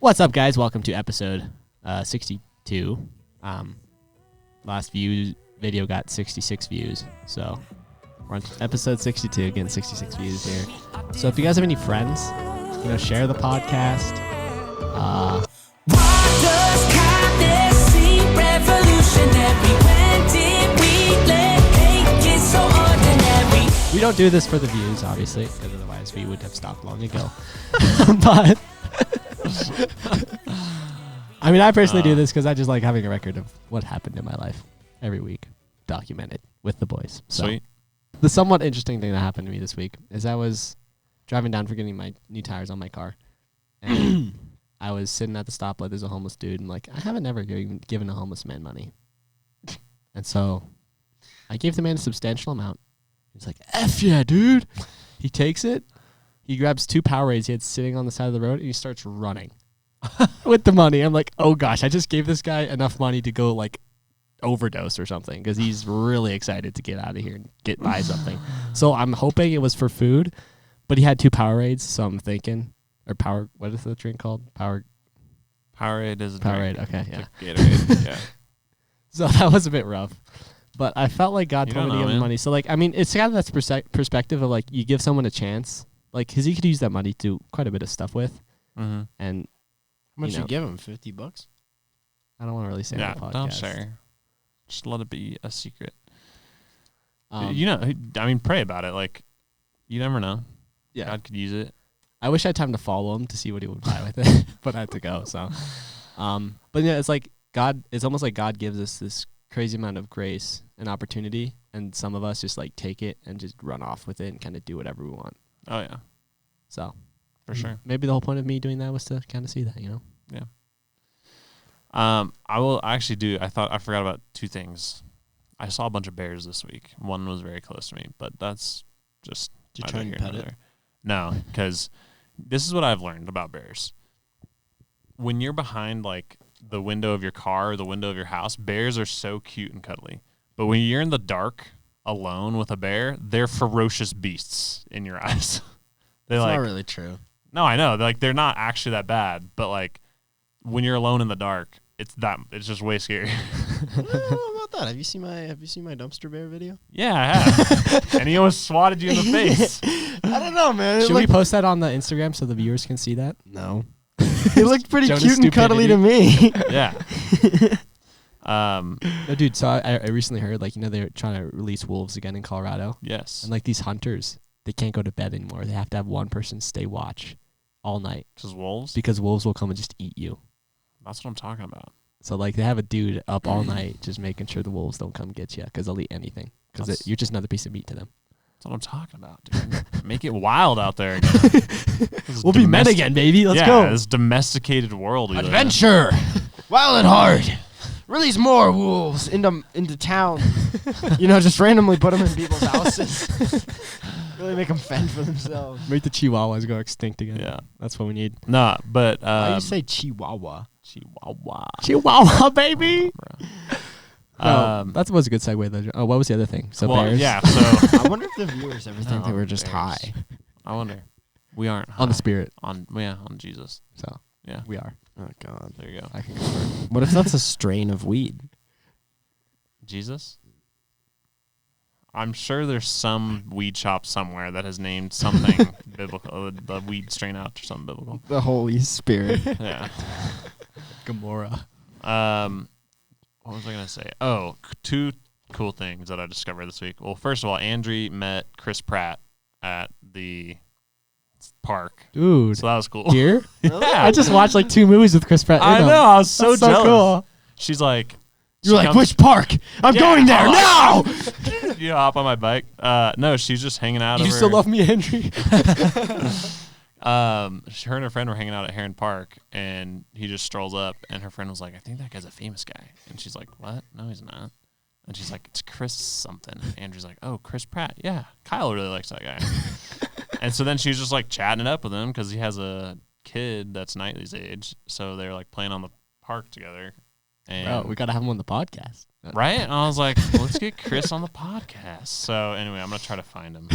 What's up, guys? Welcome to episode 62. Last video got 66 views, so we're on episode 62, getting 66 views here. So if you guys have any friends, share the podcast. Why does kindness seem revolutionary? When did we let hate get so ordinary? We don't do this for the views, obviously, because otherwise we would have stopped long ago. But I mean, I personally do this because I just like having a record of what happened in my life every week, documented with the boys. So Sweet. the somewhat interesting thing that happened to me this week is I was driving down for getting my new tires on my car, and I was sitting at the stoplight. There's a homeless dude, and I haven't ever given a homeless man money, and so I gave the man a substantial amount. He's like, "F yeah, dude!" He takes it. He grabs 2 Powerades he had sitting on the side of the road, and he starts running with the money. I'm like, oh gosh, I just gave this guy enough money to go overdose or something because he's really excited to get out of here and buy something. So I'm hoping it was for food, but he had 2 Powerades, so I'm thinking, what is the drink called? Powerade is a Powerade, drink. okay, yeah. Gatorade, yeah. So that was a bit rough. But I felt like God You told me don't to know, give him man. money. So, it's kind of that perspective of, you give someone a chance. Because he could use that money to do quite a bit of stuff with. Mm-hmm. And How much you you give him? $50? I don't want to really say Yeah, on the podcast. don't share. Just let it be a secret. Um, Pray about it. You never know. Yeah. God could use it. I wish I had time to follow him to see what he would buy with it, but I had to go. So, but yeah, it's God. It's almost like God gives us this crazy amount of grace and opportunity, and some of us just take it and just run off with it and kind of do whatever we want. Oh, yeah. So, For sure. maybe the whole point of me doing that was to kind of see that, Yeah. I will actually do. I forgot about 2 things. I saw a bunch of bears this week. One was very close to me, but that's just. Did you neither try and here pet nor it? there. No, because this is what I've learned about bears. When you're behind the window of your car or the window of your house, bears are so cute and cuddly. But when you're in the dark alone with a bear, they're ferocious beasts in your eyes. They're It's not really true. No, I know. They're not actually that bad, but when you're alone in the dark, it's just way scary. I don't know about that. Have you seen my dumpster bear video? Yeah, I have. And he almost swatted you in the face. I don't know, man. Should we post that on the Instagram so the viewers can see that? No. It looked pretty Jonah's cute and cuddly to me. Yeah. No, dude. So I recently heard they're trying to release wolves again in Colorado, Yes. and these hunters, they can't go to bed anymore. They have to have one person stay watch all night Because wolves? because wolves will come and just eat you. That's what I'm talking about. So they have a dude up all night just making sure the wolves don't come get you because they'll eat anything because That's- you're just another piece of meat to them. That's what I'm talking about, dude. Make it wild out there again. This is We'll be men again, baby. Let's yeah, go. this domesticated world. we live in. Adventure. Wild and hard. Release more wolves into town. Just randomly put them in people's houses. Really make them fend for themselves. Make the chihuahuas go extinct again. Yeah. That's what we need. Nah, but Why do you say Chihuahua? Chihuahua. Chihuahua, baby. Bro. That was a good segue, though. Oh, what was the other thing? So well, bears? yeah. So I wonder if the viewers ever think No, they were just bears. high. I wonder. We aren't On the high. spirit. On Jesus. So Yeah. we are. Oh, God. There you go. I can confirm. What if that's a strain of weed? Jesus. I'm sure there's some weed shop somewhere that has named something biblical, the weed strain out or something biblical. The Holy Spirit. Yeah. Gamora. What was I gonna say? Oh, 2 cool things that I discovered this week. Well, first of all, Andrew met Chris Pratt at the park, Dude. so that was cool. Here? Yeah. I just watched 2 movies with Chris Pratt. I in them. know. I was so That's jealous. cool. She's like, You're like, comes- which park? I'm Yeah, going there I'm now! you hop on my bike. No, she's just hanging out. You over still love me, Henry? her and her friend were hanging out at Heron Park, and he just strolls up, and her friend was like, I think that guy's a famous guy. And she's like, what? No, he's not. And she's like, it's Chris something. And Andrew's like, oh, Chris Pratt. Yeah, Kyle really likes that guy. And so then she was just chatting it up with him because he has a kid that's Knightley's age. So they're playing on the park together. And Bro, we got to have him on the podcast. right? And I was like, let's get Chris on the podcast. So anyway, I'm gonna try to find him.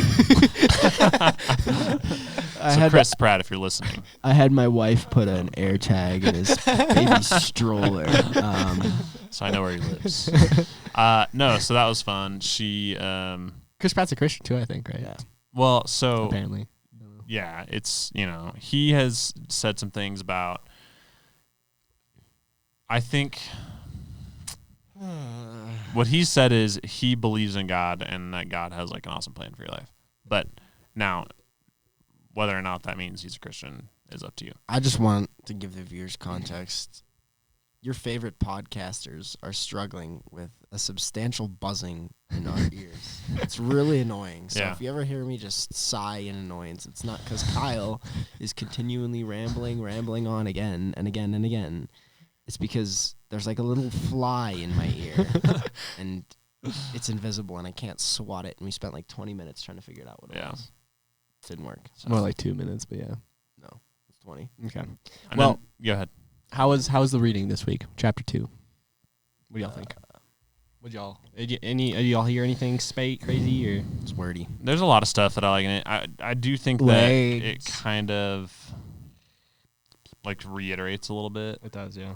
So Chris Pratt, if you're listening, I had my wife put an air tag in his baby stroller. so I know where he lives. No, so that was fun. She, Chris Pratt's a Christian too, I think, right? Yeah. well, so Apparently. yeah, it's he has said some things about. I think what he said is he believes in God and that God has like an awesome plan for your life. But now, whether or not that means he's a Christian is up to you. I just want to give the viewers context. Your favorite podcasters are struggling with a substantial buzzing in our ears. It's really annoying. So Yeah. if you ever hear me just sigh in annoyance, it's not because Kyle is continually rambling on again and again and again. It's because there's like a little fly in my ear and it's invisible and I can't swat it. And we spent like 20 minutes trying to figure it out what it Yeah. was. Didn't work. So More like 2 minutes, but yeah. no, it's 20. Okay. And Well- then, go ahead. How was the reading this week? Chapter 2. What do y'all think? Did y'all hear anything crazy or? It's wordy. There's a lot of stuff that I like in it. I do think that it kind of like reiterates a little bit It does, yeah.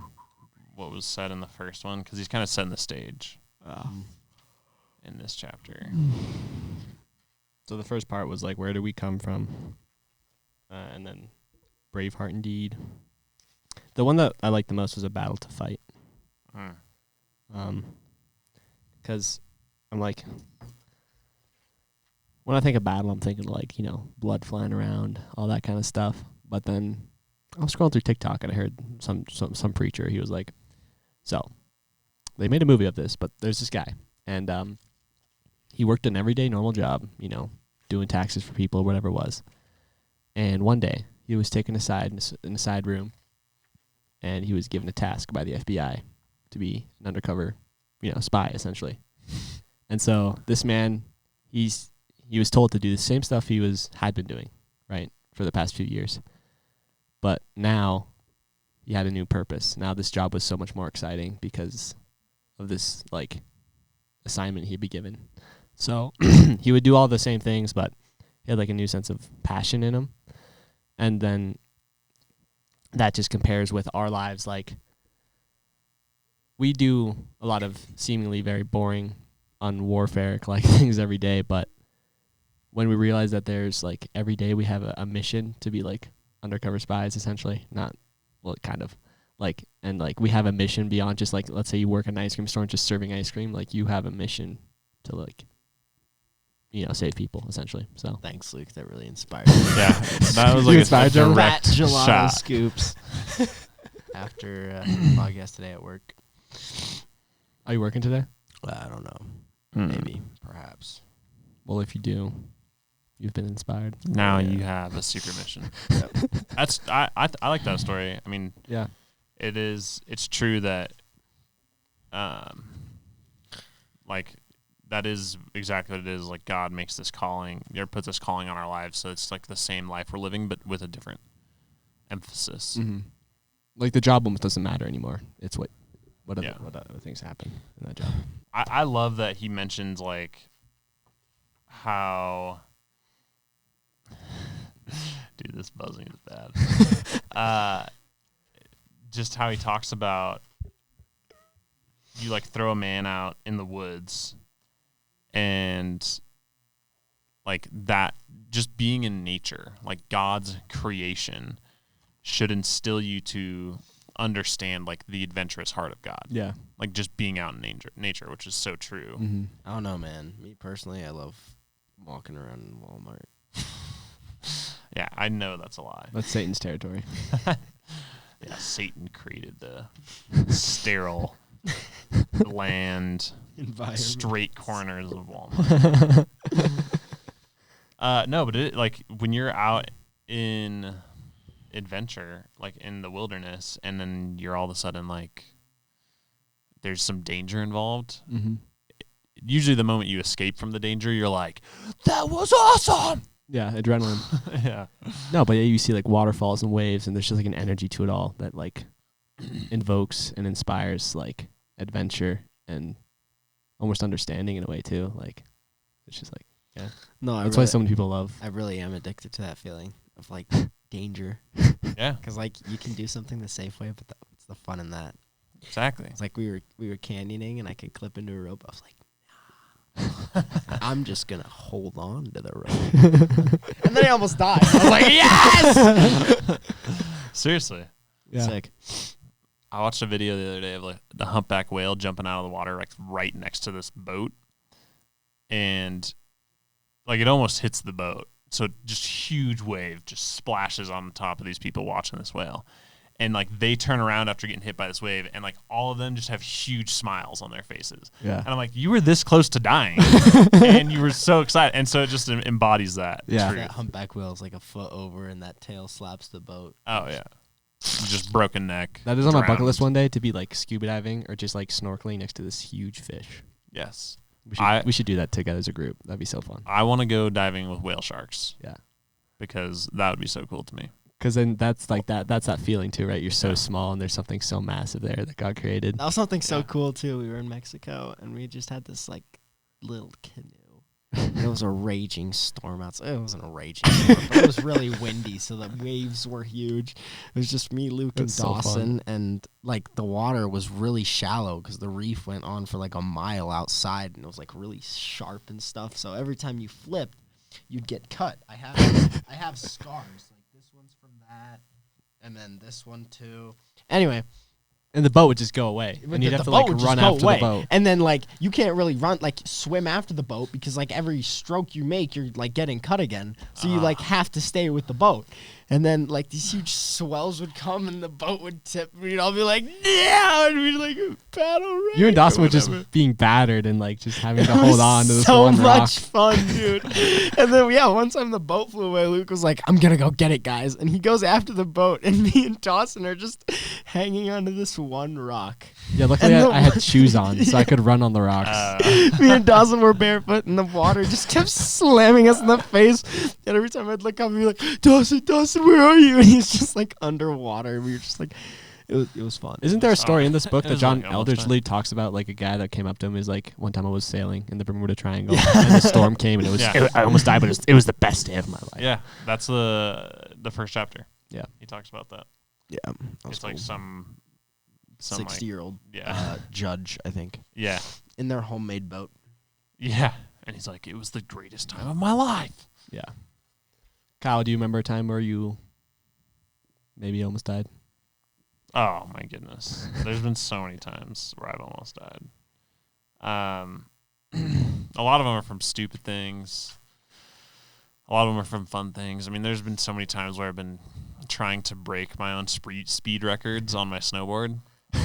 what was said in the first one because he's kind of setting the stage in this chapter. So the first part was like, where do we come from? And then brave heart indeed. The one that I liked the most was a battle to fight. Mm. Because I'm like, when I think of battle, I'm thinking like, blood flying around, all that kind of stuff. But then I was scrolling through TikTok and I heard some preacher. He was like, so they made a movie of this, but there's this guy and he worked an everyday normal job, doing taxes for people or whatever it was. And one day he was taken aside in a side room and he was given a task by the FBI to be an undercover, spy essentially. And so this man, he was told to do the same stuff he had been doing, right, for the past few years. But now he had a new purpose. Now this job was so much more exciting because of this like assignment he'd be given. So he would do all the same things, but he had like a new sense of passion in him. And then that just compares with our lives. Like, we do a lot of seemingly very boring, warfare like things every day, but when we realize that there's like every day we have a mission to be like undercover spies, essentially, kind of like, and like we have a mission beyond just like, let's say you work at an ice cream store and just serving ice cream, like you have a mission to like, save people essentially. So Thanks, Luke. That really inspired me. Yeah, that was like a Joe? direct gelato shot. scoops after podcast today at work. are you working today? I don't know. Mm. Maybe, perhaps. Well, if you do, you've been inspired. Now Yeah. you have a secret mission. Yep. That's I like that story. I mean, Yeah. it's true that like that is exactly what it is. Like God makes this calling, or puts this calling on our lives, so it's like the same life we're living, but with a different emphasis. Mm-hmm. Like the job almost doesn't matter anymore. It's what Yeah. other things happen in that job. I love that he mentions like how dude, this buzzing is bad. Just how he talks about you like throw a man out in the woods and like that just being in nature, like God's creation should instill you to understand like the adventurous heart of God. Yeah. Like just being out in nature, which is so true. Mm-hmm. I don't know, man. Me personally, I love walking around in Walmart. Yeah, I know that's a lie. That's Satan's territory. Yeah, Satan created the sterile land, straight corners of Walmart. No, but it, like when you're out in adventure, like in the wilderness, and then you're all of a sudden like there's some danger involved. Mm-hmm. Usually, the moment you escape from the danger, you're like, "That was awesome." Yeah, adrenaline. Yeah, No, but yeah, you see like waterfalls and waves, and there's just like an energy to it all that like invokes and inspires like adventure and almost understanding in a way too. Like it's just like No, that's why so many people love. I really am addicted to that feeling of like danger. Yeah, Because like you can do something the safe way, but what's the fun in that? exactly. It's like we were canyoning and I could clip into a rope. I was like, nah. I'm just gonna hold on to the rope. And then I almost died. I was like, yes. Seriously. Yeah. Sick. I watched a video the other day of like the humpback whale jumping out of the water like right next to this boat, and like it almost hits the boat. So just huge wave just splashes on the top of these people watching this whale, and like they turn around after getting hit by this wave, and like all of them just have huge smiles on their faces. Yeah. And I'm like, you were this close to dying, and you were so excited, and so it just embodies that. Yeah. truth. That humpback whale is like a foot over, and that tail slaps the boat. Oh yeah, just broken neck. That is on my bucket drowned. list one day to be like scuba diving or just like snorkeling next to this huge fish. Yes. We should do that together as a group. That'd be so fun. I want to go diving with whale sharks. Yeah. Because that would be so cool to me. Because then that's like that's that feeling too, right? You're so Yeah. small and there's something so massive there that God created. That was something so Yeah. cool too. We were in Mexico and we just had this like little canoe. It was a raging storm outside. It wasn't a raging storm, but it was really windy, so the waves were huge. It was just me, Luke, and That's so Dawson, and like the water was really shallow because the reef went on for like a mile outside, and it was like really sharp and stuff. So every time you flipped, you'd get cut. I have scars. Like this one's from that, and then this one too. Anyway. And the boat would just go away. But And you'd the have to boat like would just run go after away. the boat. And then like you can't really run like swim after the boat because like every stroke you make you're like getting cut again. So you like have to stay with the boat. And then like these huge swells would come and the boat would tip and we'd all be like, yeah, and we'd like paddle right. You and Dawson or were just whatever. being battered and like just having to It hold was on to this so one rock. much fun, dude. And then yeah, one time the boat flew away. Luke was like, "I'm gonna go get it, guys," and he goes after the boat, and me and Dawson are just hanging onto this one rock. Yeah, luckily And the I had shoes on, so I could run on the rocks. Me and Dawson were barefoot, and the water just kept slamming us in the face. And every time I'd look up, I'd be like, Dawson, where are you? And he's just like underwater. We were just like, it was fun. Isn't there a story in this book it that was John like almost Elderslie talks about, like a guy that came up to him? Is like, one time I was sailing in the Bermuda Triangle, and the storm came, and it was Yeah. I almost died, but it was the best day of my life. Yeah, that's the first chapter. Yeah. He talks about that. Yeah, It's like some 60-year-old yeah. judge, I think, Yeah. in their homemade boat. Yeah. And he's like, it was the greatest time of my life. Yeah. Kyle, do you remember a time where you maybe almost died? Oh my goodness. There's been so many times where I've almost died. A lot of them are from stupid things. A lot of them are from fun things. I mean, there's been so many times where I've been trying to break my own speed records on my snowboard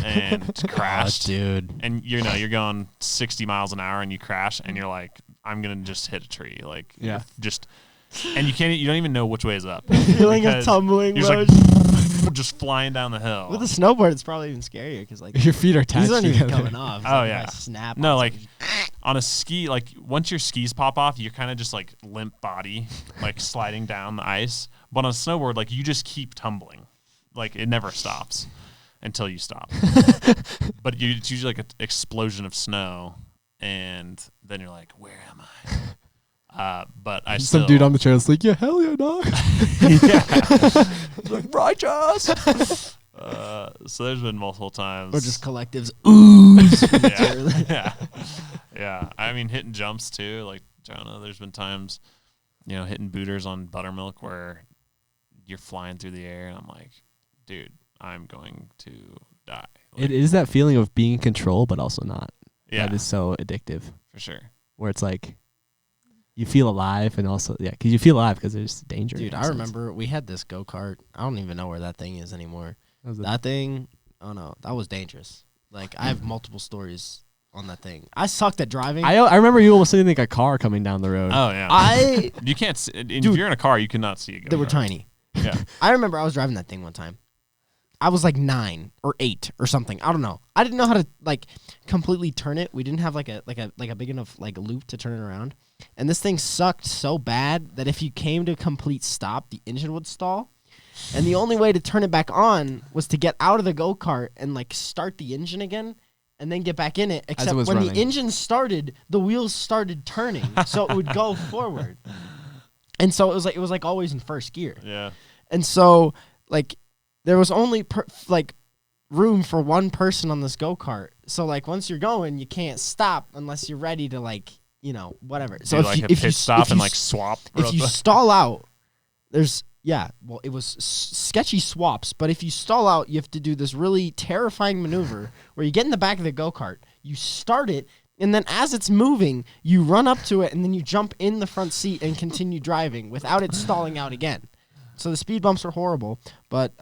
and crashed. Dude. And you're going 60 miles an hour and you crash and you're like, I'm gonna just hit a tree. Like, Yeah. And you don't even know which way is up. Feeling of Because tumbling You're motion. just like just flying down the hill. With a snowboard, it's probably even scarier because like Your feet are these attached aren't even together. coming off. It's Oh, like, yeah. if I snap. No, on like something, on a ski, like once your skis pop off, you're kind of just like limp body, like sliding down the ice. But on a snowboard, like you just keep tumbling, like it never stops until you stop. But it's usually like an explosion of snow, and then you're like, "Where am I?" But I Some dude on the chair is like, yeah, hell yeah, dog. like righteous. So there's been multiple times. or just collectives. Ooze. yeah. Yeah. I mean, hitting jumps too. Like Jonah, there's been times, hitting booters on buttermilk where you're flying through the air, and I'm like, dude, I'm going to die. Like, It is that feeling of being in control, but also not. yeah, That is so addictive. for sure. Where it's like, you feel alive, and also, yeah, because you feel alive because there's danger. Dude, in a I sense. remember we had this go-kart. I don't even know where that thing is anymore. That was That thing, oh no, that was dangerous. Like, I have multiple stories on that thing. I sucked at driving. I remember you almost seeing like a car coming down the road. Oh yeah. I You can't see, if Dude, you're in a car, you cannot see it. they were tiny. Yeah. I remember I was driving that thing one time. I was like 9 or 8 or something. I don't know. I didn't know how to like completely turn it. We didn't have like a big enough like loop to turn it around. And this thing sucked so bad that if you came to a complete stop, the engine would stall. And the only way to turn it back on was to get out of the go-kart and like start the engine again and then get back in it. Except when running. the engine started, the wheels started turning, so it would go forward. And so it was like always in first gear. Yeah. And so like there was only room for one person on this go-kart. So like once you're going, you can't stop unless you're ready to like, you know, whatever. So Do like a pit stop and like swap. if you stall out, it was sketchy swaps, but if you stall out, you have to do this really terrifying maneuver where you get in the back of the go-kart, you start it, and then as it's moving, you run up to it, and then you jump in the front seat and continue driving without it stalling out again. So the speed bumps are horrible, but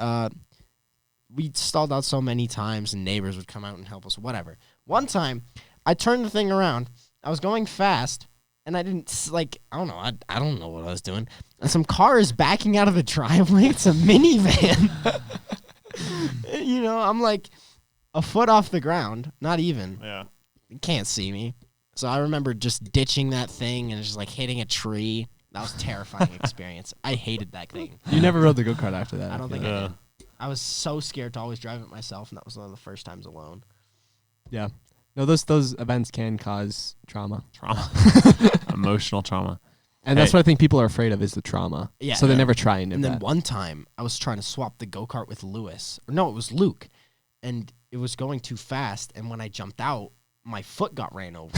we stalled out so many times, and neighbors would come out and help us, whatever. One time, I turned the thing around, I was going fast, and I didn't, I don't know. I don't know what I was doing. And some car is backing out of the driveway. It's a minivan. You know, I'm like a foot off the ground. Not even. Yeah. You can't see me. So I remember just ditching that thing and just like hitting a tree. That was a terrifying experience. I hated that thing. You never rode the go-kart after that. I don't think feel I like. did. I was so scared to always drive it myself, and that was one of the first times alone. Yeah. No, those events can cause trauma. Emotional trauma. And that's what I think people are afraid of is the trauma. Yeah. So they never try And then one time, I was trying to swap the go-kart with Lewis. Or no, it was Luke. And it was going too fast, and when I jumped out, my foot got ran over.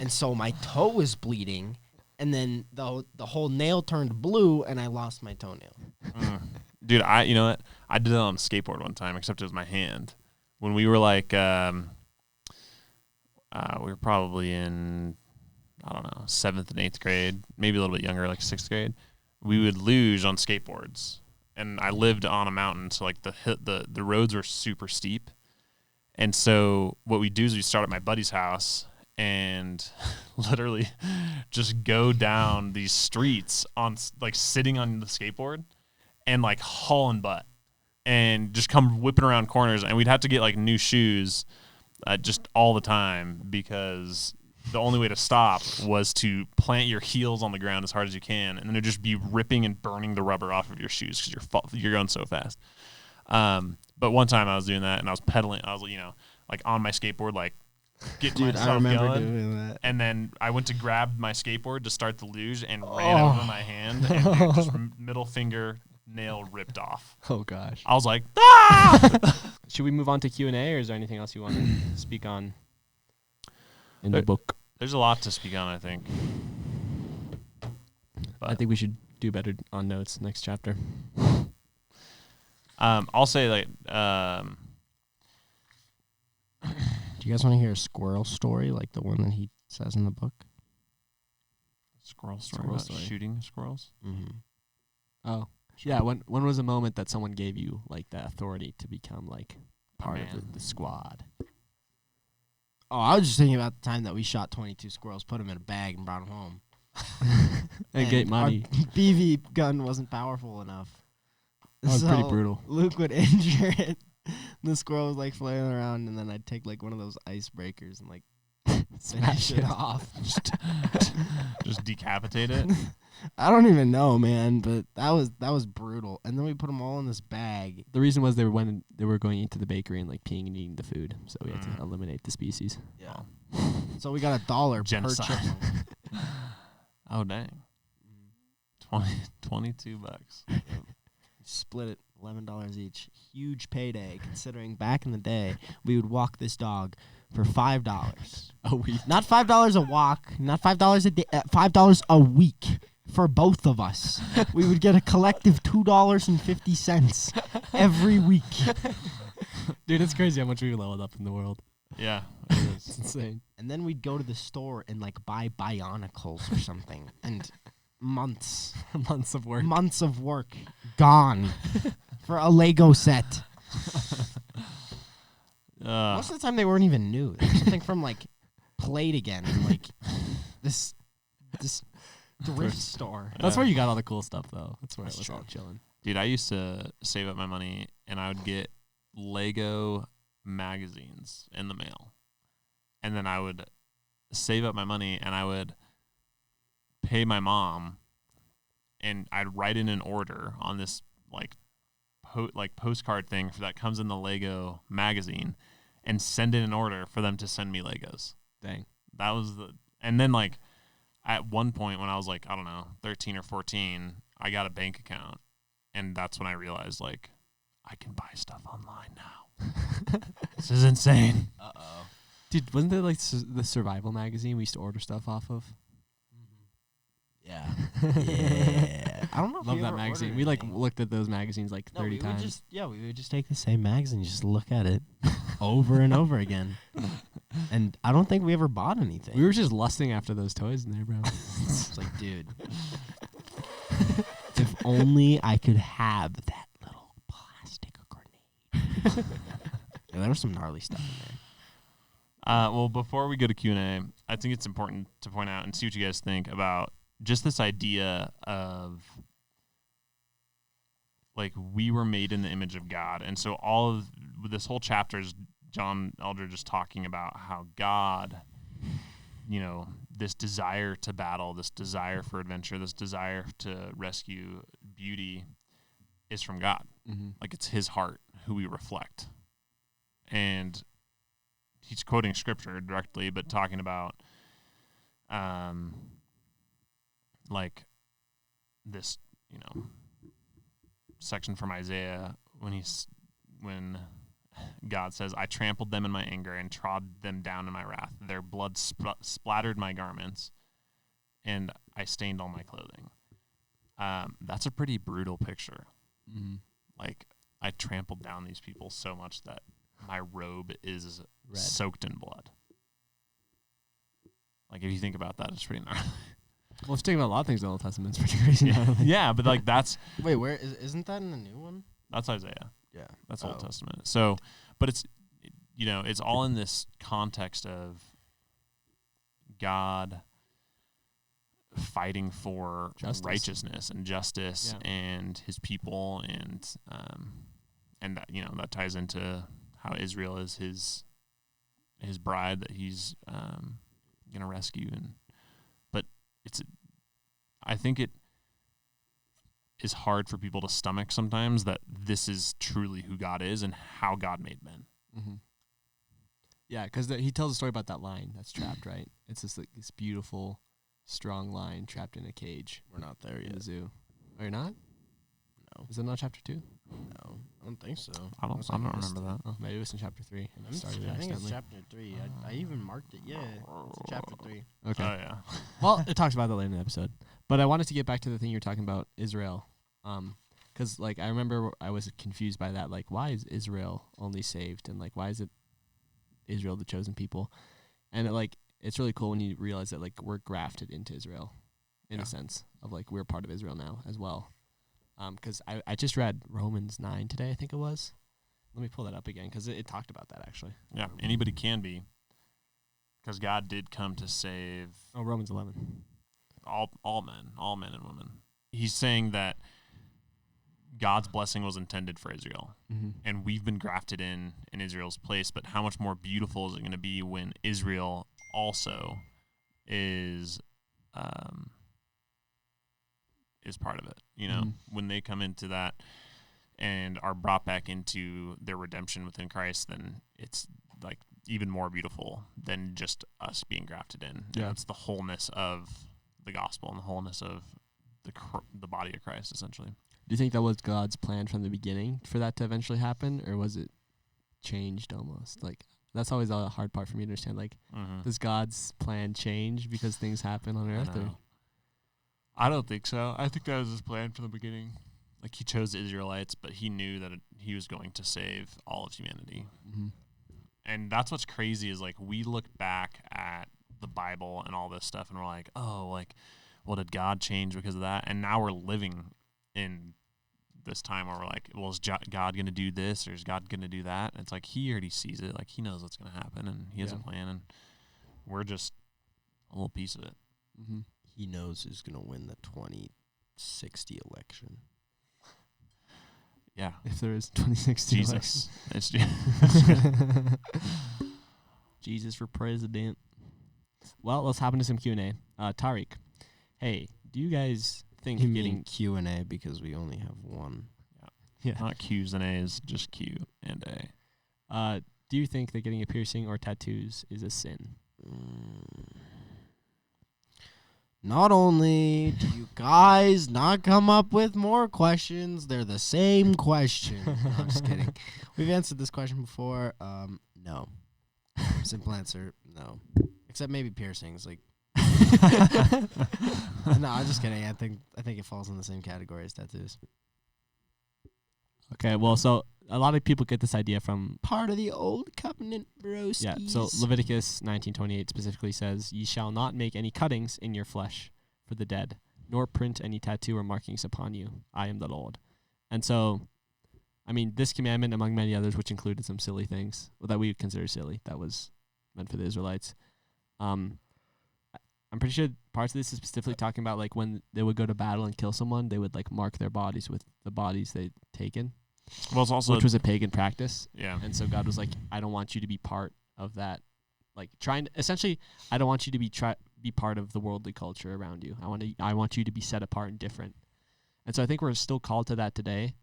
And so my toe was bleeding, and then the whole nail turned blue, and I lost my toenail. Dude, you know what? I did it on a skateboard one time, except it was my hand. When we were like, we were probably in, I don't know, 7th and 8th grade, maybe a little bit younger, like 6th grade. We would luge on skateboards, and I lived on a mountain, so like the roads were super steep. And so what we do is we start at my buddy's house and literally just go down these streets on like sitting on the skateboard and like hauling butt and just come whipping around corners. And we'd have to get like new shoes just all the time because the only way to stop was to plant your heels on the ground as hard as you can, and then it'd just be ripping and burning the rubber off of your shoes because you're going so fast. But one time I was doing that and I was pedaling. I was, like on my skateboard, like getting myself I remember going. doing that. And then I went to grab my skateboard to start the luge and ran over my hand, and dude, just middle finger nail ripped off. Oh gosh. I was like, ah! Should we move on to Q&A, or is there anything else you want to speak on in the book? There's a lot to speak on, I think. I think we should do better on notes next chapter. I'll say like, Do you guys want to hear a squirrel story like the one that he says in the book? squirrel Squirrel about story. shooting squirrels. Mm-hmm. Oh. Yeah, when was a moment that someone gave you like the authority to become like part of the squad? Oh, I was just thinking about the time that we shot 22 squirrels, put them in a bag, and brought them home. And get money. Our BB gun wasn't powerful enough. That was pretty brutal. Luke would injure it. The squirrel was like flailing around, and then I'd take like one of those icebreakers and like finish it off. Just decapitate it. I don't even know, man, but that was brutal. And then we put them all in this bag. The reason was they were going into the bakery and like peeing and eating the food, so we had to eliminate the species. Yeah. So we got $1 Genocide. per chicken. Oh dang. 22 bucks. Split it $11 each. Huge payday, considering back in the day we would walk this dog for $5 a week. Not $5 a walk, not $5 a day, $5 a week for both of us. We would get a collective $2.50 every week. Dude, it's crazy how much we leveled up in the world. Yeah, it is. It's insane. And then we'd go to the store and like buy Bionicles or something, and months of work gone for a Lego set. Most of the time they weren't even new. They were something from like Plate Again, like this thrift store. That's where you got all the cool stuff, though. That's where it was true. all chilling. Dude, I used to save up my money and I would get Lego magazines in the mail. And then I would save up my money and I would pay my mom, and I'd write in an order on this postcard thing that comes in the Lego magazine and send in an order for them to send me Legos. Dang. That was and then like at one point when I was like, I don't know, 13 or 14, I got a bank account, and that's when I realized like I can buy stuff online now. This is insane. Uh-oh. Dude, wasn't there like the Survival magazine we used to order stuff off of? Yeah. Yeah. I don't know if Love we that ever magazine. ordered We like anything. looked at those magazines like 30 times. We would just take the same magazine, just look at it over and over again. And I don't think we ever bought anything. We were just lusting after those toys in there, bro. It's like, dude, if only I could have that little plastic grenade. Yeah, there was some gnarly stuff in there. Well, before we go to Q&A, I think it's important to point out and see what you guys think about just this idea of like we were made in the image of God. And so all of this whole chapter is John Eldridge just talking about how God, this desire to battle, this desire for adventure, this desire to rescue beauty is from God. Mm-hmm. Like it's his heart who we reflect. And he's quoting scripture directly, but talking about like this, section from Isaiah when God says, I trampled them in my anger and trod them down in my wrath. Their blood splattered my garments, and I stained all my clothing. That's a pretty brutal picture. Mm-hmm. Like, I trampled down these people so much that my robe is Red. soaked in blood. Like, if you think about that, it's pretty gnarly. Well, if you think about a lot of things in the Old Testament, it's pretty crazy. Yeah, but like that's Wait, where isn't that in the new one? Isaiah. Yeah. That's Old Testament. So, but it's it's all in this context of God fighting for righteousness and justice and his people, and that that ties into how Israel is his bride that he's gonna rescue. But I think it is hard for people to stomach sometimes that this is truly who God is and how God made men. Mm-hmm. Yeah, because he tells a story about that lion that's trapped, right? It's just like this beautiful, strong lion trapped in a cage. We're not there In yet. the zoo. Oh, you're not? No. Is it not chapter 2? No, I don't think so. I don't remember that. Oh, maybe it was in chapter 3. And it started I think it's accidentally. chapter 3. I even marked it. Yeah, it's chapter 3. Okay. Oh yeah. Well, it talks about that later in the episode. But I wanted to get back to the thing you were talking about, Israel. Because, like, I remember I was confused by that. Like, why is Israel only saved? And, like, why is it Israel the chosen people? And, it's really cool when you realize that, like, we're grafted into Israel in a sense of, like, we're part of Israel now as well. Because I just read Romans 9 today, I think it was. Let me pull that up again because it talked about that, actually. Yeah, anybody can be, because God did come to save Oh, Romans 11. all men and women. He's saying that God's blessing was intended for Israel, Mm-hmm. and we've been grafted in Israel's place. But how much more beautiful is it going to be when Israel also is part of it? When they come into that and are brought back into their redemption within Christ, then it's like even more beautiful than just us being grafted in. Yeah. It's the wholeness of the gospel and the wholeness of the body of Christ, essentially. Do you think that was God's plan from the beginning for that to eventually happen, or was it changed almost? Like, that's always the hard part for me to understand. Like, does God's plan change because things happen on Earth? Or? I don't think so. I think that was his plan from the beginning. Like, he chose the Israelites, but he knew that he was going to save all of humanity. Mm-hmm. And that's what's crazy is, like, we look back at the Bible and all this stuff, and we're like, oh, like, well, did God change because of that? And now we're living in this time where we're like, well, is God going to do this, or is God going to do that? And it's like, he already sees it. Like, he knows what's going to happen, and he has a plan, and we're just a little piece of it. Mm-hmm. He knows who's going to win the 2060 election. Yeah. If there is 2016 Jesus. It's Jesus for president. Well, let's hop into some Q&A. Tariq, hey, do you guys think You getting mean Q&A because we only have one. Yeah. Yeah. Not Q's and A's, just Q and A. Do you think that getting a piercing or tattoos is a sin? Not only do you guys not come up with more questions, they're the same question. No, I'm just kidding. We've answered this question before. No. Simple answer, no. Except maybe piercings. Like, no, I'm just kidding. I think it falls in the same category as tattoos. Okay, well, so a lot of people get this idea from Part of the old covenant, broskies. yeah. So Leviticus 19:28 specifically says, "Ye shall not make any cuttings in your flesh for the dead, nor print any tattoo or markings upon you. I am the Lord." And so, I mean, this commandment, among many others, which included some silly things that we would consider silly, that was meant for the Israelites. I'm pretty sure parts of this is specifically talking about like when they would go to battle and kill someone, they would like mark their bodies with the bodies they'd taken, Well, it's also which was a pagan practice. yeah. And so God was like, I don't want you to be part of that. Like essentially, I don't want you to be part of the worldly culture around you. I want you to be set apart and different. And so I think we're still called to that today.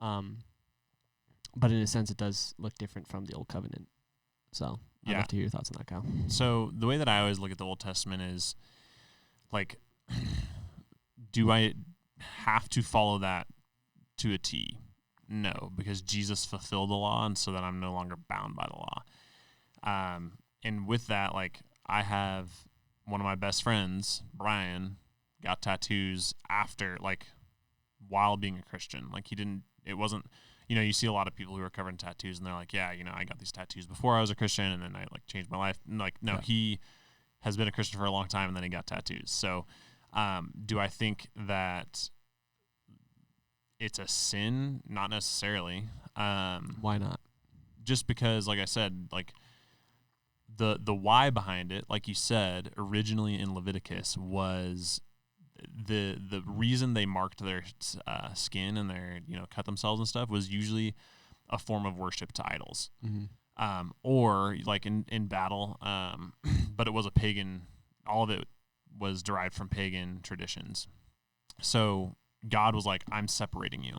But in a sense, it does look different from the old covenant. So I'd Yeah. love to hear your thoughts on that, Kyle. So the way that I always look at the Old Testament is like, do I have to follow that to a T? No, because Jesus fulfilled the law, and so that I'm no longer bound by the law. And with that, like, I have one of my best friends, Brian, got tattoos after, like, while being a Christian. Like, it wasn't, you see a lot of people who are covered in tattoos, and they're like, yeah, I got these tattoos before I was a Christian, and then I, like, changed my life. And, like, no, Yeah. he has been a Christian for a long time, and then he got tattoos. So, do I think that it's a sin? Not necessarily. Why not? Just because, like I said, like the why behind it, like you said, originally in Leviticus was the reason they marked their skin and their cut themselves and stuff was usually a form of worship to idols, or like in battle, but it was a pagan. All of it was derived from pagan traditions. So God was like, I'm separating you.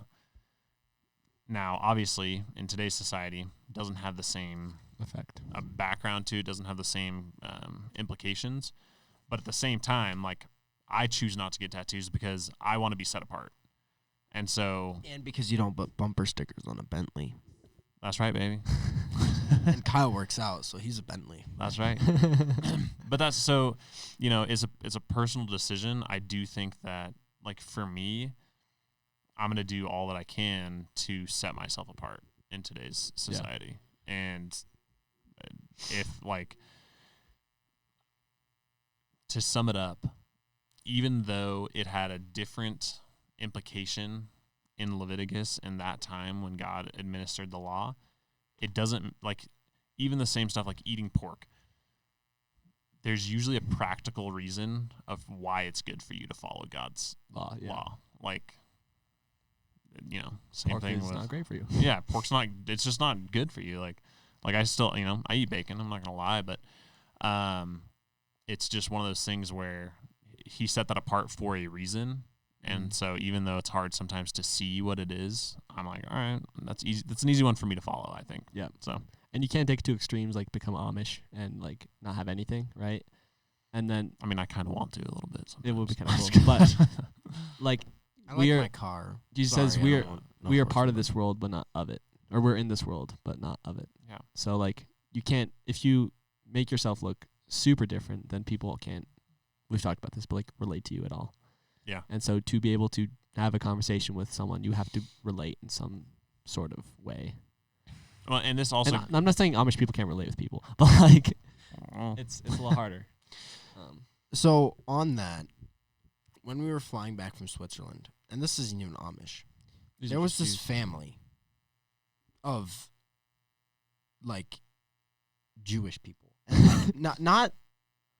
Now, obviously, in today's society, it doesn't have the same Effect. background to it, doesn't have the same implications. But at the same time, like, I choose not to get tattoos because I want to be set apart. And so... And because you don't put bumper stickers on a Bentley. That's right, baby. And Kyle works out, so he's a Bentley. That's right. But that's so, it's a personal decision. I do think that, like, for me, I'm going to do all that I can to set myself apart in today's society. Yeah. And if, like, to sum it up, even though it had a different implication in Leviticus in that time when God administered the law, it doesn't, like, even the same stuff like eating pork, there's usually a practical reason of why it's good for you to follow God's law. Like, same Pork thing is with not great for you. Yeah, pork's not, it's just not good for you. Like I still, I eat bacon, I'm not going to lie, but it's just one of those things where he set that apart for a reason. And so even though it's hard sometimes to see what it is, I'm like, all right, that's easy. That's an easy one for me to follow, I think. Yeah. So, and you can't take it to extremes, like become Amish and like not have anything, right? And then I mean, I kind of want to a little bit. Sometimes. it would be kind of cool, but like I like my car. Jesus Sorry, says I we don't are want no we are force part of feedback. this world, but not of it, or we're in this world, but not of it. Yeah. So like you can't, if you make yourself look super different, then people can't. We've talked about this, but like relate to you at all. Yeah. And so to be able to have a conversation with someone, you have to relate in some sort of way. Well, and this also, And I'm not saying Amish people can't relate with people, but like it's a little harder. So on that, when we were flying back from Switzerland, and this isn't even Amish, there was this family of like Jewish people, and like, not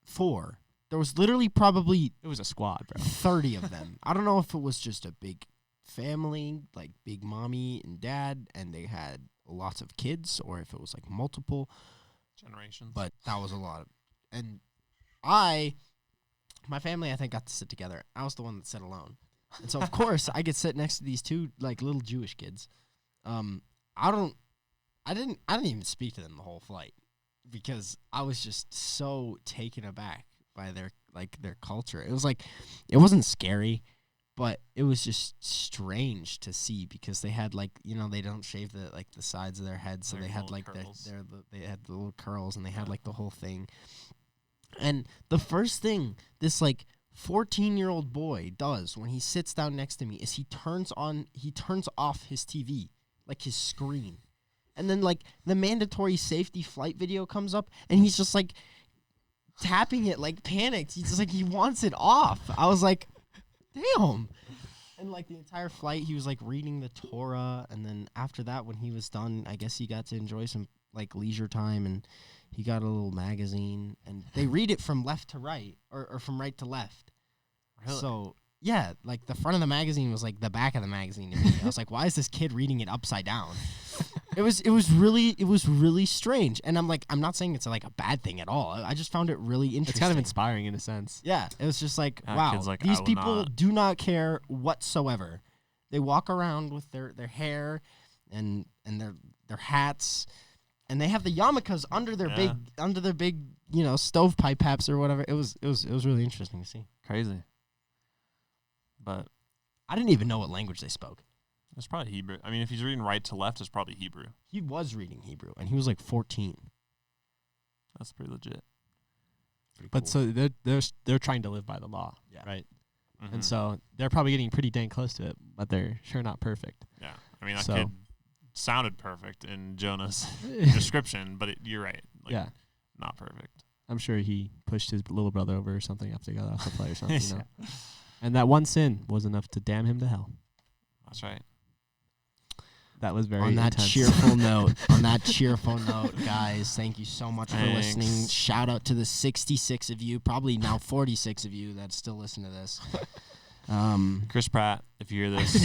4. There was literally probably It was a squad, bro. 30 of them. I don't know if it was just a big family, like big mommy and dad, and they had lots of kids, or if it was like multiple. generations. But that was a lot. And my family, I think, got to sit together. I was the one that sat alone. And so of course I get sit next to these two like little Jewish kids. I didn't even speak to them the whole flight because I was just so taken aback by their culture. It was like, it wasn't scary, but it was just strange to see because they had like, they don't shave the sides of their heads, so Their they had little like curls. they had the little curls and they had like the whole thing. And the first thing this like 14-year-old boy does when he sits down next to me is he turns off his TV, like his screen. And then like the mandatory safety flight video comes up and he's just like tapping it like panicked. He's just like, he wants it off. I was like, damn. And like the entire flight he was like reading the Torah, and then after that when he was done, I guess he got to enjoy some like leisure time, and he got a little magazine, and they read it from left to right or from right to left. Really? So yeah, like the front of the magazine was like the back of the magazine to me. I was like, why is this kid reading it upside down? It was really strange. And I'm like, I'm not saying it's like a bad thing at all. I just found it really interesting. It's kind of inspiring in a sense. Yeah, it was just like, Yeah, wow, kids like, these I will people not. do not care whatsoever. They walk around with their hair and their hats, and they have the yarmulkes under their big stovepipe hats or whatever. It was really interesting to see. Crazy. But I didn't even know what language they spoke. it's probably Hebrew. I mean, if he's reading right to left, it's probably Hebrew. He was reading Hebrew, and he was like 14. That's pretty legit. Pretty But cool. so they're trying to live by the law, Yeah. right? Mhm. And so they're probably getting pretty dang close to it, but they're sure not perfect. Yeah. I mean, that So- kid sounded perfect in Jonah's description, but you're right. Like, Yeah. not perfect. I'm sure he pushed his little brother over or something after they got off the plane or something. And that one sin was enough to damn him to hell. That's right. That was very on that intense. cheerful note, guys, thank you so much for listening. Thanks. Shout out to the 66 of you, probably now 46 of you that still listen to this. Chris Pratt, if you hear this,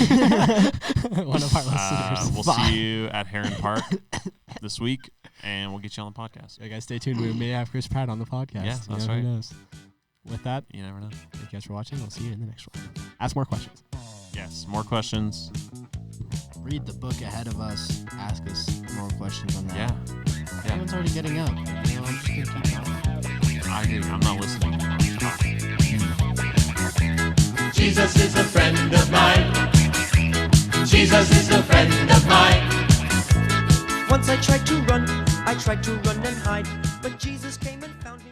One of our listeners. we'll see you at Heron Park this week, and we'll get you on the podcast. Yeah, guys, stay tuned. We may have Chris Pratt on the podcast. Yeah, that's Who right. knows? With that, You never know. thank you guys for watching. We'll see you in the next one. Ask more questions. Yes, more questions. Read the book ahead of us. Ask us more questions on that. Yeah. Everyone's already getting up. I'm just gonna keep talking. I agree. I'm not listening. Jesus is a friend of mine. Jesus is a friend of mine. Once I tried to run and hide, but Jesus came and found me.